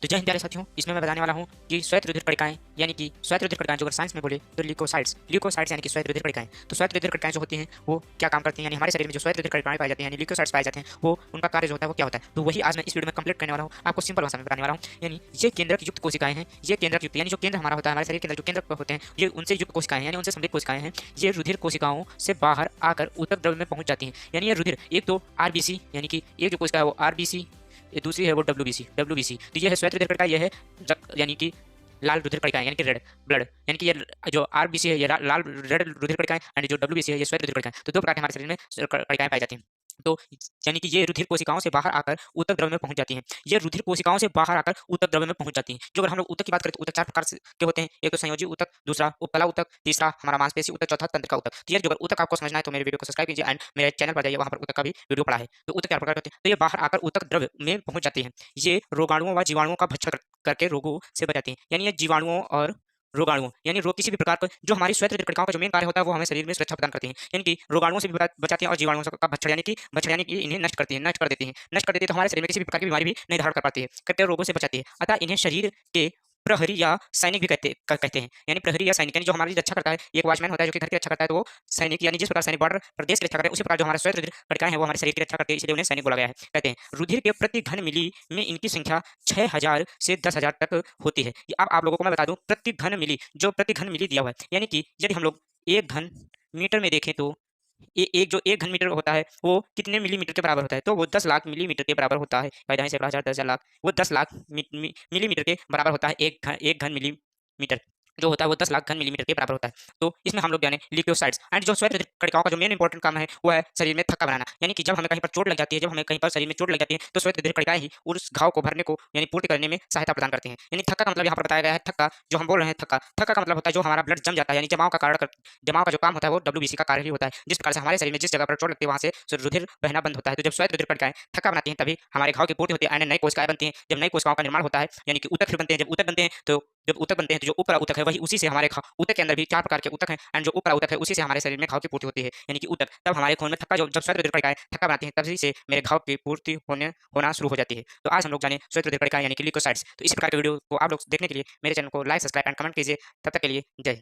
तो जय हिंद प्यारे साथियों, इसमें मैं बताने वाला हूँ कि श्वेत रुधिर कणिकाएं यानी कि श्वेत रुधिर कणिकाएं जो अगर साइंस में बोले तो ल्यूकोसाइट्स यानी कि श्वेत रुधिर कणिकाएं। तो श्वेत रुधिर कणिकाएं जो होती हैं वो क्या काम करती हैं, यानी हमारे शरीर में जो श्वेत रुधिर कणिकाएं पाई जाती हैं यानी ल्यूकोसाइट्स पाए जाते हैं, वो उनका कार्य जो होता है वो क्या होता है। तो वही आज मैं इस वीडियो में कंप्लीट करने वाला हूँ, आपको सिंपल भाषा में बताने वाला हूँ। यानी ये केंद्रक युक्त कोशिकाएं हैं, ये केंद्रक युक्त यानी जो केंद्र हमारा होता है, हमारे शरीर के अंदर जो केंद्र होते हैं ये उनसे युक्त कोशिकाएं हैं, यानी उनसे समृद्ध कोशिकाएं हैं। ये रुधिर कोशिकाओं से बाहर आकर ऊतक द्रव्य में पहुंच जाती हैं। यानी ये रुधिर एक तो आरबीसी यानी कि एक जो कोशिका है वो आरबीसी, ये दूसरी है वो डब्ल्यूबीसी। तो ये है श्वेत रुधिर कणिका, ये है यानी कि लाल रुधिर कणिकाएं यानी कि रेड ब्लड, यानी कि ये जो आरबीसी है ये लाल रेड रुधिर कणिकाएं एंड जो डब्ल्यूबीसी है ये श्वेत रुधिर कणिकाएं। तो दो प्रकार के हमारे शरीर में कणिकाएं पाई जाती हैं। तो यानी कि ये रुधिर कोशिकाओं से बाहर आकर ऊतक द्रव्य में पहुंच जाती हैं। ये रुधिर कोशिकाओं से बाहर आकर ऊतक द्रव्य में पहुंच जाती हैं। जो अगर हम लोग ऊतक की बात करें तो ऊतक चार प्रकार के होते हैं। एक तो संयोजी ऊतक, दूसरा उपकला ऊतक, तीसरा हमारा मांसपेशी ऊतक, चौथा तंत्रिका ऊतक। तो ये जो अगर ऊतक आपको समझना है तो मेरे वीडियो को सब्सक्राइब कीजिए एंड मेरे चैनल पर जाइए, वहां पर ऊतक का भी वीडियो पड़ा है। तो ऊतक चार प्रकार के होते हैं। तो ये बाहर आकर ऊतक द्रव्य में पहुंच जाती हैं। ये रोगाणुओं व जीवाणुओं का भक्षण करके रोगों से बचाती हैं। यानी ये जीवाणुओं और रोगाणुओं यानी रोग किसी भी प्रकार का जो हमारी श्वेत रुधिर कणिकाओं का जो मेन कार्य होता है वो हमें शरीर में सुरक्षा प्रदान करती हैं। यानी कि रोगाणुओं से भी बचाती हैं और जीवाणुओं का भक्षण यानी कि इन्हें नष्ट करती हैं, नष्ट कर देती हैं। नष्ट कर देती है तो हमारे शरीर में किसी भी प्रकार की बीमारी भी नहीं धारण कर पाती है, कई रोगों से बचाती है। अतः इन्हें शरीर के प्रहरी या सैनिक भी कहते हैं। यानी प्रहरी या सैनिक यानी जो हमारी रक्षा करता है, एक वॉचमैन होता है जो कि घर की रक्षा करता है, तो वो सैनिक यानी जिस प्रकार सैनिक बॉर्डर प्रदेश की रक्षा करते हैं उसी प्रकार जो हमारे श्वेत रुधिर कणिकाएं हैं वो हमारे शरीर की रक्षा करते हैं, इसलिए उन्हें सैनिक बोला गया है। कहते हैं रुधिर के प्रति घन मिली में इनकी संख्या 6000 से 10,000 तक होती है। अब आप लोगों को मैं बता दूं प्रति घन मिली, जो प्रति घन मिली दिया हुआ है, यानी कि यदि हम लोग एक घन मीटर में देखें तो एक जो एक घन मीटर होता है वो कितने मिलीमीटर के बराबर होता है, तो वो 10 लाख मिलीमीटर के बराबर होता है। पैदाइश से 10,000 10,000 लाख, वो 10 लाख मिलीमीटर के बराबर होता है। एक घन मिलीमीटर जो होता है वो 10 लाख घन मिलीमीटर के बराबर होता है। तो इसमें हम लोग जाने ल्यूकोसाइट्स एंड जो श्वेत रुधिर कणिकाओं का जो मेन इंपॉर्टेंट काम है वो है शरीर में थक्का बनाना। यानी कि जब हमें कहीं पर चोट लग जाती है, जब हमें कहीं पर शरीर में चोट लग जाती है तो श्वेत रुधिर कणिकाएं ही उस घाव को भरने को यानी पूर्ति करने में सहायता प्रदान करती हैं। यानी थक्का का मतलब यहाँ पर बताया गया है, थक्का जो हम बोल रहे हैं थक्का का मतलब होता है जो हमारा ब्लड जम जाता है, यानी जमाव का जो काम होता है वो डब्ल्यूबीसी का कार्य ही होता है। जिस प्रकार से हमारे शरीर में जिस जगह पर चोट लगती है वहां से रुधिर बहना बंद होता है। तो जब श्वेत रुधिर कणिकाएं थक्का बनाती हैं तभी हमारे घाव की पूर्ति होती है एंड नई कोशिकाएं बनती हैं। जब नई कोशिकाओं का निर्माण होता है यानी कि ऊतक फिर बनते हैं। जब ऊतक बनते हैं तो जो ऊपरा ऊतक है वही उसी से हमारे ऊतक के अंदर भी 4 प्रकार के ऊतक हैं एंड जो ऊपरा ऊतक है उसी से हमारे शरीर में घाव की पूर्ति होती है, यानी कि ऊतक। तब हमारे खून में थक्का जब श्वेत रुधिर कणिकाएं थक्का बनाती हैं तभी से मेरे घाव की पूर्ति होना शुरू हो जाती है। तो आज हम लोग जाने श्वेत रुधिर कणिकाएं यानी कि ल्यूकोसाइट्स। तो इस प्रकार के वीडियो को आप लोग देखने के लिए मेरे चैनल को लाइक, सब्सक्राइब एंड कमेंट कीजिए। तब तक के लिए जय हिंद।